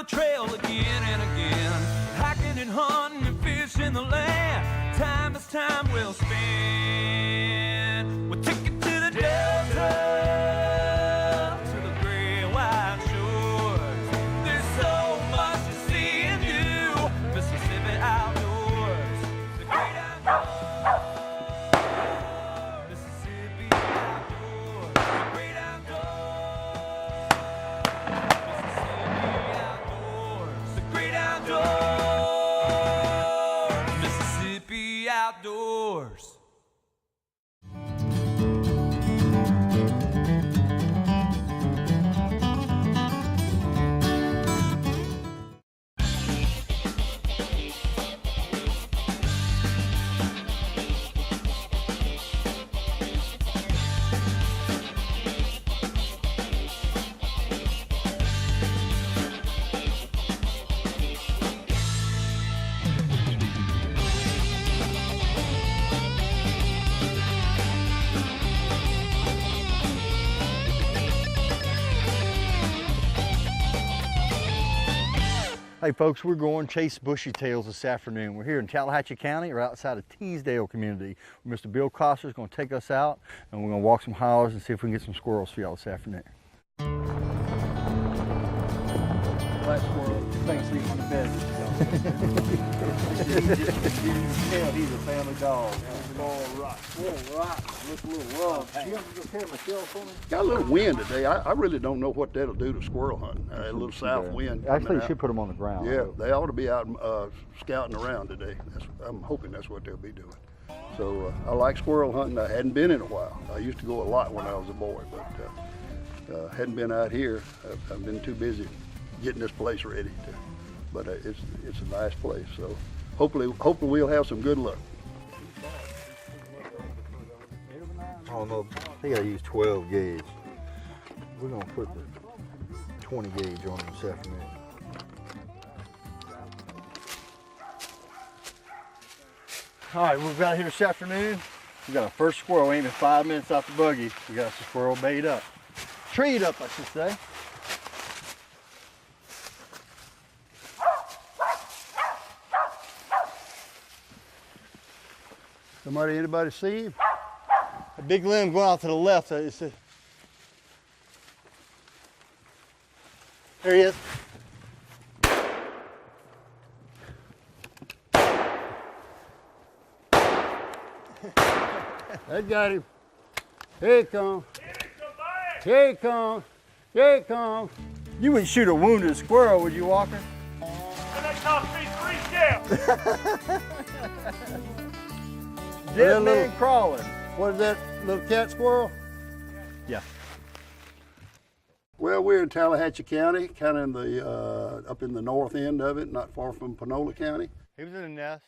the trail again and again, hiking and hunting and fishing the land. Time is time well spent. We'll take it to the Delta, to the gray white shores. There's so much to see and do. Mississippi outdoors, the great outdoors. Mississippi outdoors, the great outdoors. Mississippi outdoors, the great outdoors. Mississippi outdoors. Hey folks, we're going chase bushy tails this afternoon. We're here in Tallahatchie County, or outside of Teasdale community. Mr. Bill Coster is going to take us out, and we're going to walk some hollers and see if we can get some squirrels for y'all this afternoon. Black squirrel thinks he's on the bed. He's a family dog. All right. Look a little love. Got a little wind today. I really don't know what that'll do to squirrel hunting. A little south wind. Actually, you should put them on the ground. Yeah, they ought to be out scouting around today. I'm hoping that's what they'll be doing. So I like squirrel hunting. I hadn't been in a while. I used to go a lot when I was a boy, but hadn't been out here. I've been too busy getting this place ready. But it's a nice place. So hopefully we'll have some good luck. I don't know. I think I used 12 gauge. We're going to put the 20 gauge on them this afternoon. All right, we've got here this afternoon. We got our first squirrel aiming 5 minutes off the buggy. We got some squirrel bait up. Treed up, I should say. Anybody see him? A big limb going out to the left. There he is. I got him. Here he comes. Here he comes. Here he comes. You wouldn't shoot a wounded squirrel, would you, Walker? And that cost me 3 shells. Dead man crawling. What is that, little cat squirrel? Yeah. Well, we're in Tallahatchie County, kind of in the up in the north end of it, not far from Panola County. He was in the nest.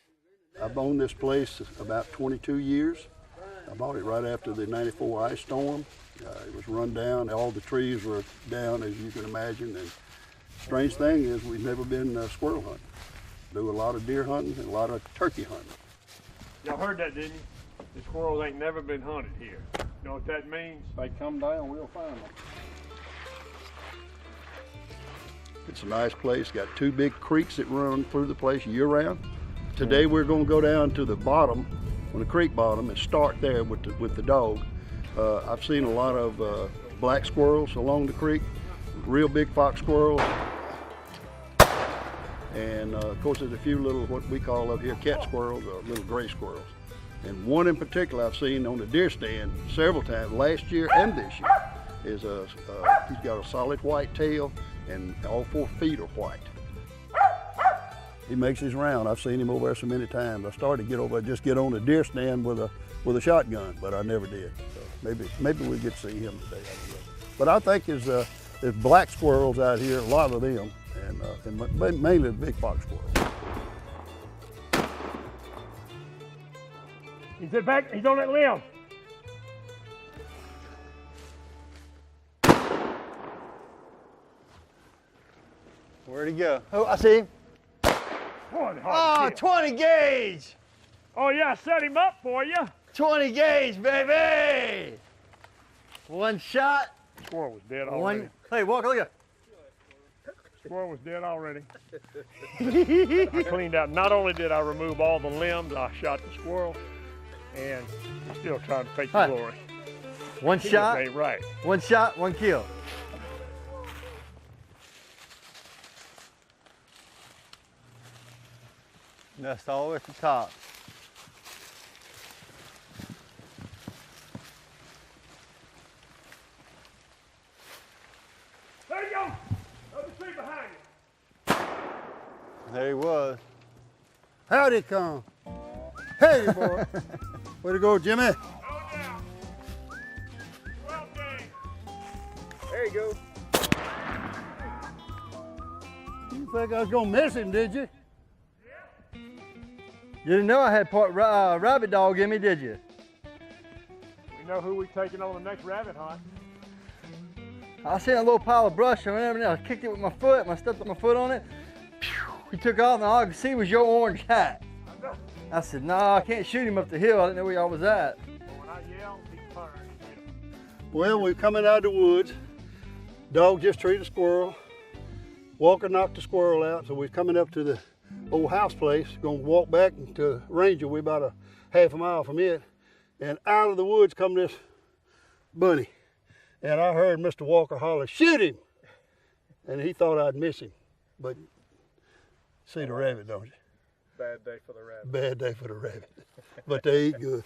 I've owned this place about 22 years. I bought it right after the '94 ice storm. It was run down. All the trees were down, as you can imagine. And strange thing is, we've never been squirrel hunting. Do a lot of deer hunting and a lot of turkey hunting. Y'all heard that, didn't you? The squirrels ain't never been hunted here. You know what that means? If they come down, we'll find them. It's a nice place. Got 2 big creeks that run through the place year-round. Today we're going to go down to the bottom, on the creek bottom, and start there with the dog. I've seen a lot of black squirrels along the creek, real big fox squirrels, and of course there's a few little, what we call up here, cat squirrels, or little gray squirrels. And one in particular I've seen on the deer stand several times, last year and this year, is he's got a solid white tail and all 4 feet are white. He makes his round. I've seen him over there so many times. I started to get over, just get on the deer stand with a shotgun, but I never did. So maybe we get to see him today. But I think there's black squirrels out here, a lot of them, and mainly the big fox squirrel. He's back. He's on that limb. Where'd he go? Oh, I see him. Oh, 20 gauge. Oh, yeah, I set him up for you. 20 gauge, baby. One shot. Squirrel was dead One. already. Hey, Walker, look at. Squirrel was dead already. I cleaned out. Not only did I remove all the limbs, I shot the squirrel, and he's still trying to take the Hi. glory. One He shot, just ain't right. one shot, one kill. Nest all the way at the top. There you go. Other tree behind you. There he was. Howdy, come. Hey, boy. Way to go, Jimmy. Go down. Well done. There you go. You think I was gonna miss him, did you? You didn't know I had part rabbit dog in me, did you? We know who we're taking on the next rabbit hunt. I seen a little pile of brush and everything. I kicked it with my foot and I stepped my foot on it. Phew, he took off and all I could see was your orange hat. I said, nah, I can't shoot him up the hill. I didn't know where y'all was at. But when I yell, he turns. Well, we're coming out of the woods. Dog just treated a squirrel. Walker knocked the squirrel out, so we're coming up to the old house place. Gonna walk back to Ranger. We're about a half a mile from it. And out of the woods come this bunny. And I heard Mr. Walker holler, shoot him! And he thought I'd miss him. But see the rabbit, don't you? Bad day for the rabbit. Bad day for the rabbit. But they eat good.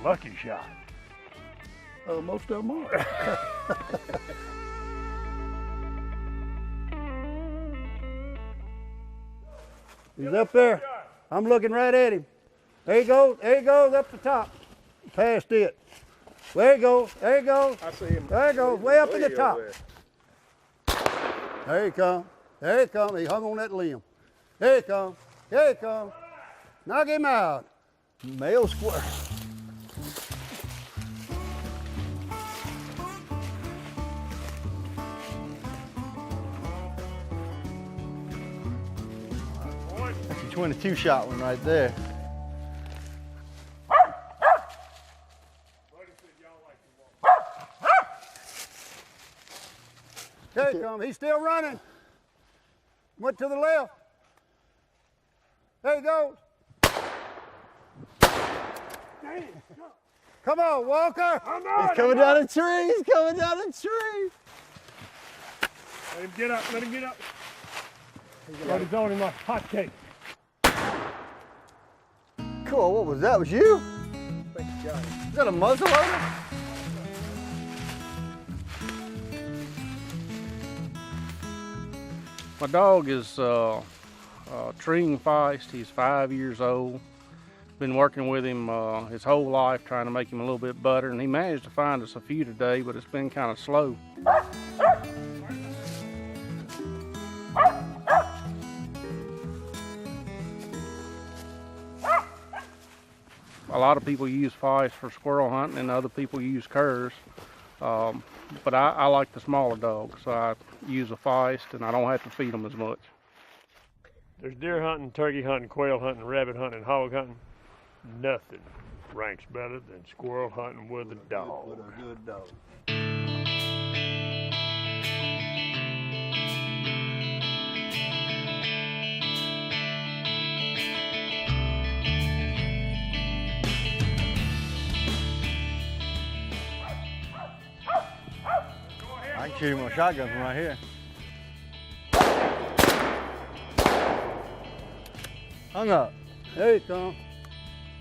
Lucky shot. Most of them are. He's up there. I'm looking right at him. There he goes. There he goes up the top. Past it. There he goes. There he goes. I see him. There he goes. Way up in the Way top. over There he comes. There he comes. He hung on that limb. There he comes. There he comes. Knock him out. Male squirrel. That's a 22 shot one right there. There he comes. He's still running. Went to the left. There he goes. Come on, Walker. He's coming down a tree. He's coming down a tree. Let him get up. Let him get up. Got his on him like hot cake. Cool. What was that? Was you? I think he got it. Is that a muzzleloader? My dog is Treeing Feist. He's 5 years old. Been working with him his whole life, trying to make him a little bit better, and he managed to find us a few today, but it's been kind of slow. A lot of people use Feist for squirrel hunting, and other people use curs. But I like the smaller dogs, so I use a Feist, and I don't have to feed them as much. There's deer hunting, turkey hunting, quail hunting, rabbit hunting, hog hunting. Nothing ranks better than squirrel hunting with a dog. With a good dog. I can shoot him with a shotgun from right here. Hung up. There he comes.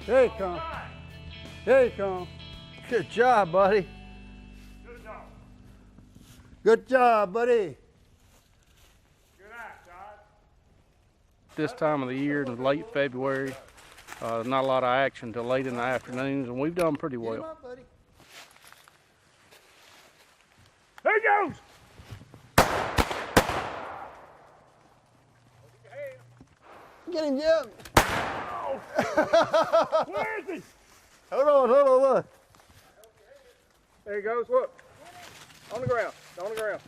There he comes. There he comes. Good job, buddy. Good dog. Good job, buddy. Good eye, Todd. This time of the year, in late February, not a lot of action till late in the afternoons, and we've done pretty Get him well. up, buddy. There he goes. Get him, Jim. Where is he? Hold on, look. There he goes. Look. On the ground. On the ground.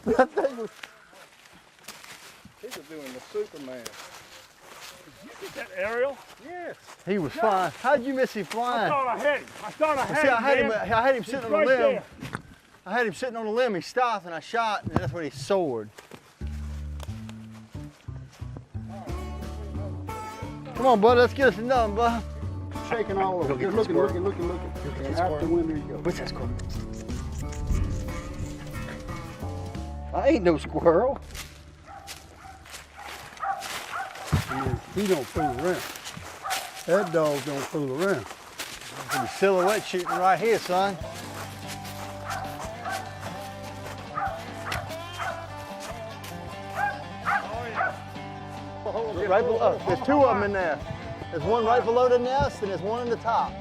That thing was. He's doing the Superman. that Ariel? Yes. He was flying. How'd you miss him I flying? thought I had him. I thought I had See, him, I had him He's sitting on right a limb. there. I had him sitting on a limb. He stopped and I shot, and that's when he soared. Come on, bud. Let's get us done, bud. Shaking all over. Just looking. And out the window you go. What's that squirrel? I ain't no squirrel. He don't fool around. That dog don't fool around. There's a silhouette shooting right here, son. Right below. There's two of them in there. There's one right below the nest, and there's one in the top.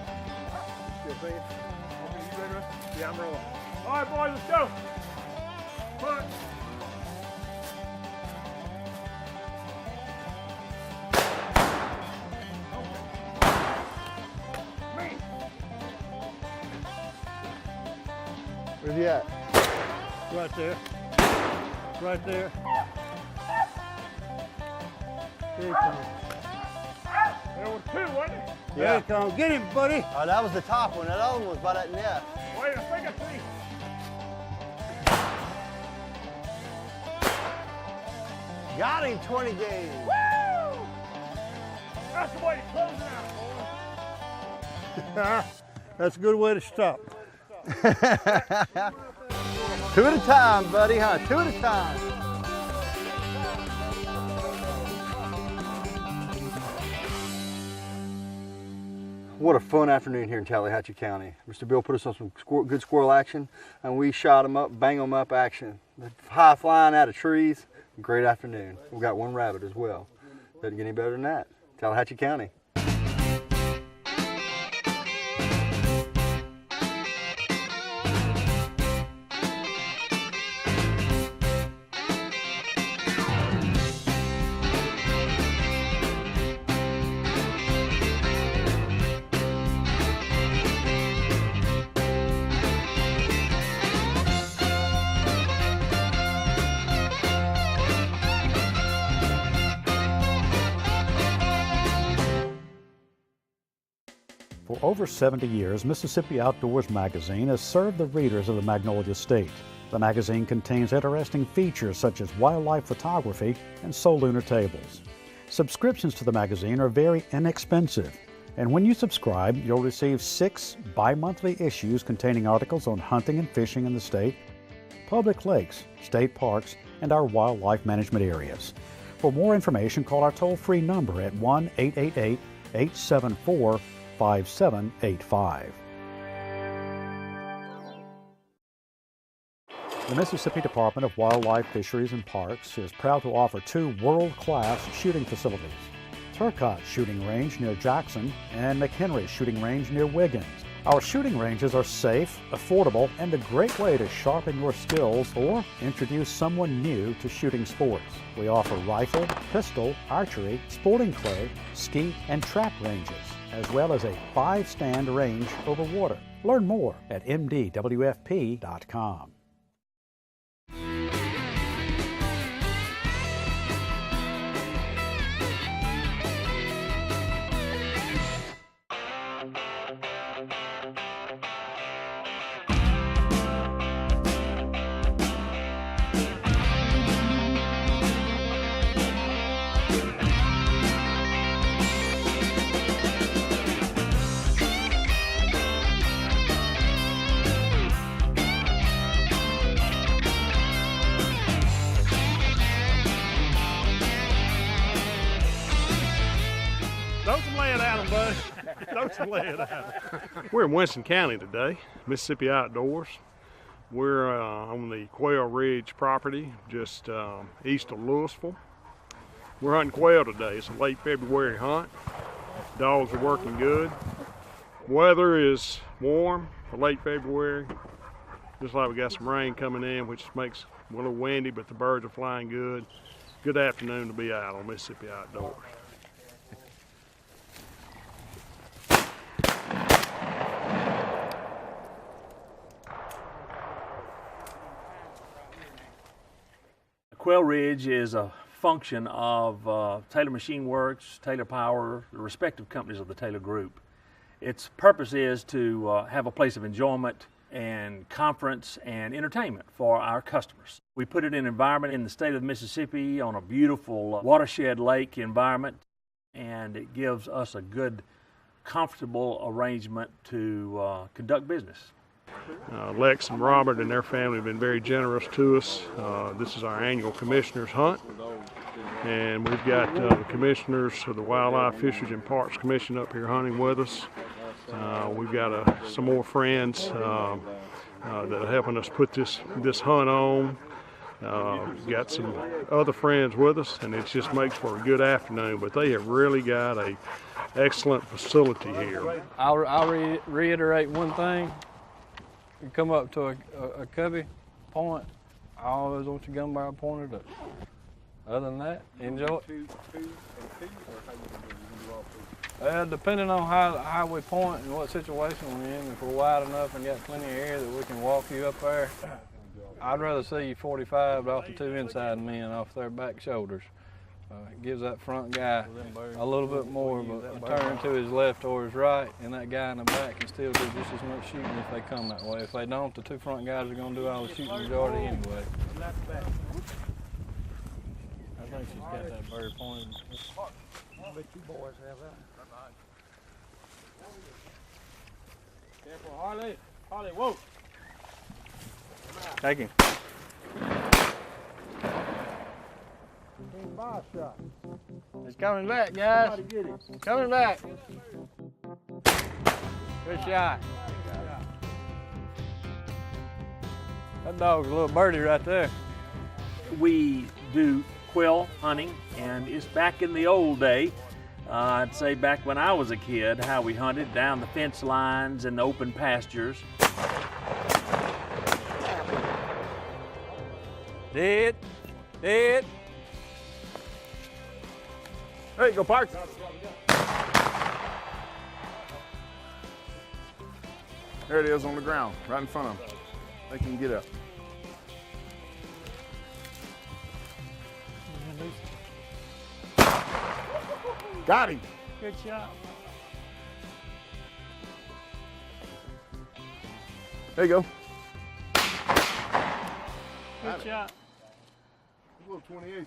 Yeah, I'm rolling. All right, boys, let's go. Come on. Where's he at? Right there. Right there. There he comes. There was two, wasn't it? There he comes. Get him, buddy. Oh, that was the top one. That other one was by that nest. Wait, I think I see. Got him 20 gauge. Woo! That's the way to close it out, boys. That's a good way to stop. Two at a time, buddy, huh? Two at a time. What a fun afternoon here in Tallahatchie County. Mr. Bill put us on some good squirrel action, and we shot them up, bang them up action. High flying out of trees. Great afternoon. We got one rabbit as well. Doesn't get any better than that. Tallahatchie County. For over 70 years, Mississippi Outdoors Magazine has served the readers of the Magnolia State. The magazine contains interesting features such as wildlife photography and soul lunar tables. Subscriptions to the magazine are very inexpensive, and when you subscribe, you'll receive 6 bi-monthly issues containing articles on hunting and fishing in the state, public lakes, state parks, and our wildlife management areas. For more information, call our toll-free number at 1-888-874-5785. The Mississippi Department of Wildlife, Fisheries, and Parks is proud to offer 2 world-class shooting facilities: Turcotte Shooting Range near Jackson and McHenry Shooting Range near Wiggins. Our shooting ranges are safe, affordable, and a great way to sharpen your skills or introduce someone new to shooting sports. We offer rifle, pistol, archery, sporting clay, skeet, and trap ranges, as well as a 5-stand range over water. Learn more at mdwfp.com. Throw some lead at them, bud. Throw some lead at them. We're in Winston County today, Mississippi Outdoors. We're on the Quail Ridge property, just east of Louisville. We're hunting quail today. It's a late February hunt. Dogs are working good. Weather is warm for late February. Just like we got some rain coming in, which makes it a little windy, but the birds are flying good. Good afternoon to be out on Mississippi Outdoors. Quail Ridge is a function of Taylor Machine Works, Taylor Power, the respective companies of the Taylor Group. Its purpose is to have a place of enjoyment and conference and entertainment for our customers. We put it in an environment in the state of Mississippi on a beautiful watershed lake environment, and it gives us a good, comfortable arrangement to conduct business. Lex and Robert and their family have been very generous to us. This is our annual commissioners hunt, and we've got the commissioners of the Wildlife, Fisheries and Parks Commission up here hunting with us. We've got some more friends that are helping us put this hunt on. Got some other friends with us, and it just makes for a good afternoon. But they have really got a excellent facility here. I'll reiterate one thing. You come up to a covey point, I always want your gun barrel pointed up. Other than that, enjoy it. Depending on how we point and what situation we're in, if we're wide enough and got plenty of air that we can walk you up there, I'd rather see you 45 off the two inside men off their back shoulders. It gives that front guy a little bit more of a turn to his left or his right, and that guy in the back can still do just as much shooting if they come that way. If they don't, the two front guys are going to do all the shooting majority anyway. I think she's got that bird pointed. I bet you boys have that. Careful, Harley. Harley, whoa. Take him. He's coming back, guys. Coming back. Good shot. That dog's a little birdie right there. We do quail hunting, and it's back in the old day. I'd say back when I was a kid, how we hunted down the fence lines and the open pastures. Dead. Dead. There you go, Parks. There it is on the ground, right in front of them. They can get up. Got him. Good shot. There you go. Good shot.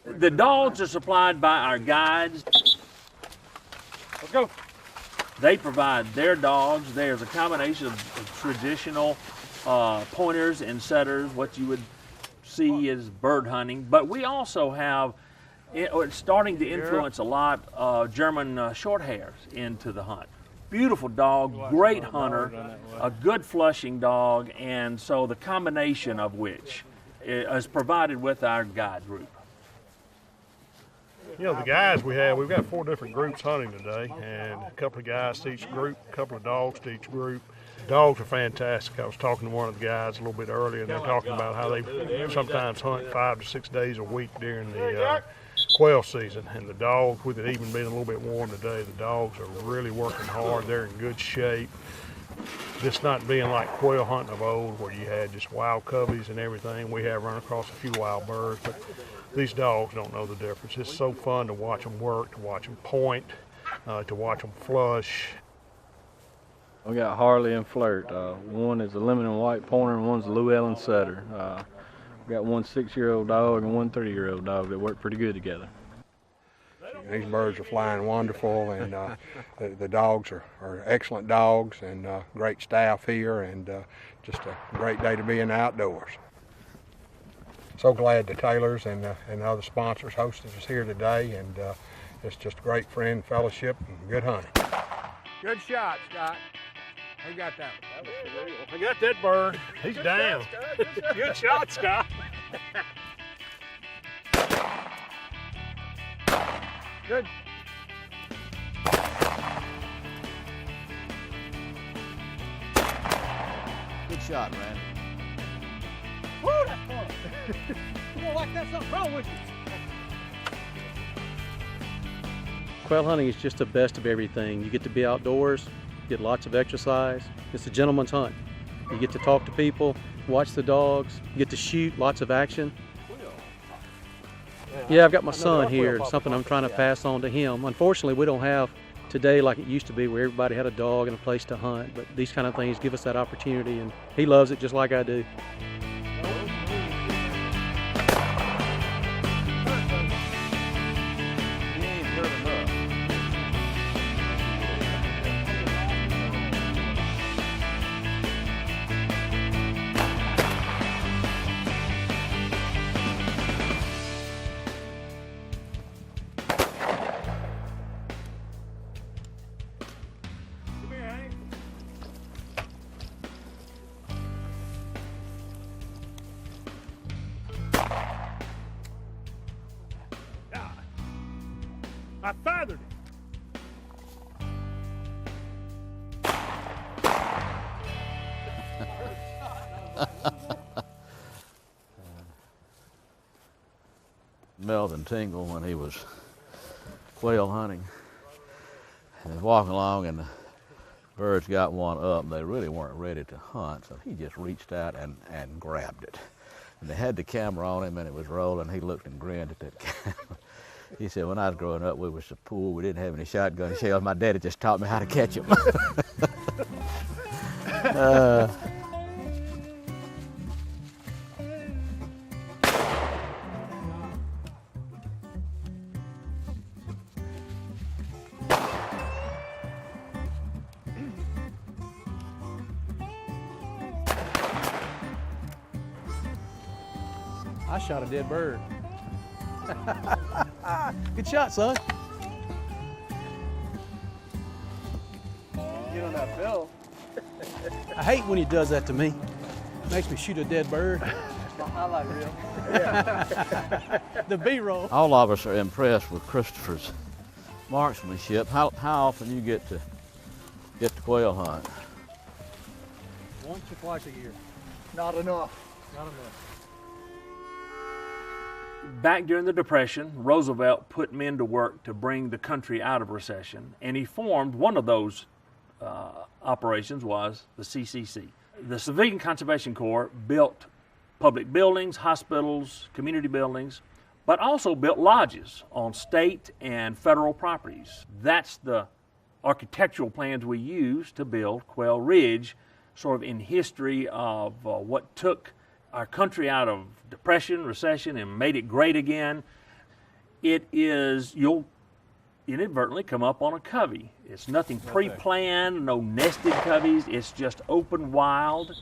The dogs are supplied by our guides. Let's go. They provide their dogs. There's a combination of traditional pointers and setters, what you would see as bird hunting. But we also have, it's starting to influence a lot of German short hairs into the hunt. Beautiful dog, great hunter, a good flushing dog, and so the combination of which is provided with our guide group. You know, the guys we've got 4 different groups hunting today, and a couple of guys to each group, a couple of dogs to each group. Dogs are fantastic. I was talking to one of the guys a little bit earlier, and they're talking about how they sometimes hunt 5 to 6 days a week during the quail season. And the dogs, with it even being a little bit warm today, the dogs are really working hard. They're in good shape. This not being like quail hunting of old, where you had just wild coveys and everything. We have run across a few wild birds, but these dogs don't know the difference. It's so fun to watch them work, to watch them point, to watch them flush. We got Harley and Flirt. One is a lemon and white pointer, and one's a Llewellyn setter. We got one 6-year-old dog and one 30-year-old dog that work pretty good together. These birds are flying wonderful, and the dogs are excellent dogs, and great staff here, and just a great day to be in the outdoors. So glad the Taylors and other sponsors hosted us here today, and it's just a great friend fellowship and good hunting. Good shot, Scott. Who got that one? I got that bird. He's down. Good shot, Scott. Good. Good shot, man. Woo, that's fun. You don't like that, something wrong with you. Quail hunting is just the best of everything. You get to be outdoors, get lots of exercise. It's a gentleman's hunt. You get to talk to people, watch the dogs, you get to shoot, lots of action. Yeah, I've got my son here. It's something I'm trying to pass on to him. Unfortunately, we don't have today like it used to be where everybody had a dog and a place to hunt, but these kind of things give us that opportunity, and he loves it just like I do. I feathered it. Melvin Tingle, when he was quail hunting, and was walking along, and the birds got one up, and they really weren't ready to hunt, so he just reached out and grabbed it. And they had the camera on him, and it was rolling. He looked and grinned at that camera. He said, when I was growing up, we was so poor, we didn't have any shotgun shells. My daddy just taught me how to catch them. I shot a dead bird. Good shot, son. Get on that bill. I hate when he does that to me. Makes me shoot a dead bird. Highlight reel. The B-roll. All of us are impressed with Christopher's marksmanship. How often you get to quail hunt? Once or twice a year. Not enough. Not enough. Back during the Depression, Roosevelt put men to work to bring the country out of recession, and he formed one of those operations was the CCC. The Civilian Conservation Corps built public buildings, hospitals, community buildings, but also built lodges on state and federal properties. That's the architectural plans we used to build Quail Ridge, sort of in history of what took our country out of depression, recession, and made it great again. It is, you'll inadvertently come up on a covey. It's nothing pre-planned, no nested coveys. It's just open wild.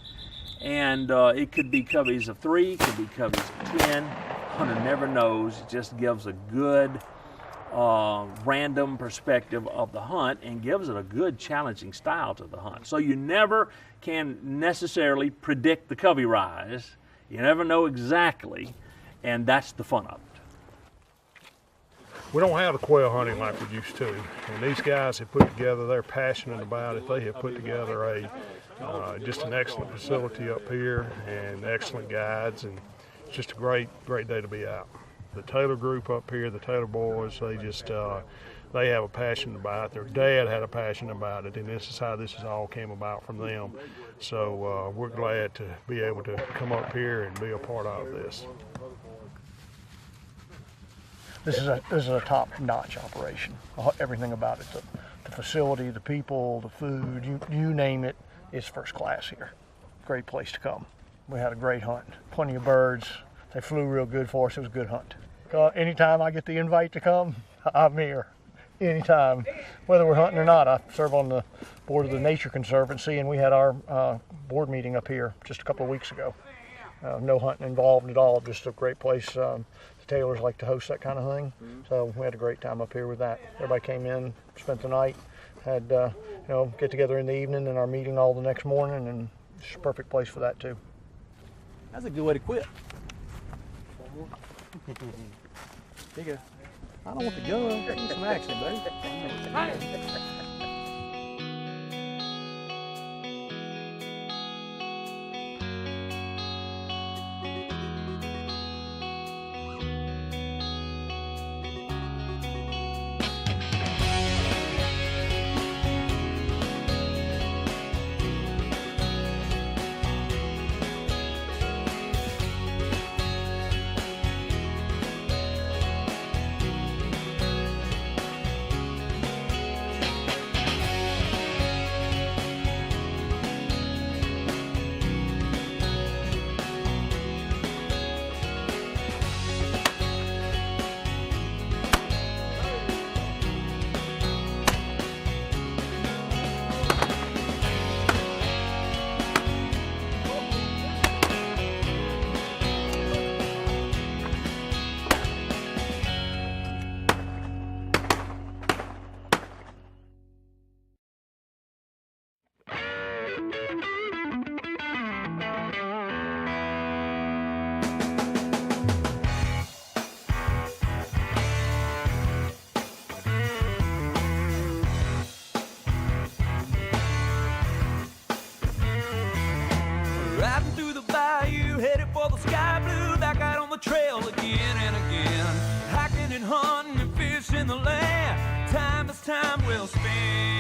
And it could be coveys of 3, it could be coveys of 10. Hunter never knows. It just gives a good random perspective of the hunt and gives it a good challenging style to the hunt. So you never can necessarily predict the covey rise. You never know exactly, and that's the fun of it. We don't have the quail hunting like we used to, and these guys have put together, they're passionate about it. They have put together just an excellent facility up here and excellent guides, and it's just a great day to be out. The Taylor group up here, the Taylor boys, they have a passion about it. Their dad had a passion about it, and this is how this has all came about from them. So we're glad to be able to come up here and be a part of this. This is a top-notch operation. Everything about it, the facility, the people, the food, you name it, it's first class here. Great place to come. We had a great hunt. Plenty of birds. They flew real good for us. It was a good hunt. Anytime I get the invite to come, I'm here. Anytime, whether we're hunting or not. I serve on the board of the Nature Conservancy, and we had our board meeting up here just a couple of weeks ago. No hunting involved at all. Just a great place. The Taylors like to host that kind of thing, so we had a great time up here with that. Everybody came in, spent the night, had get together in the evening, and our meeting all the next morning, and it's a perfect place for that too. That's a good way to quit. Here you go. I don't want the gun. Give me some action, baby. will spin.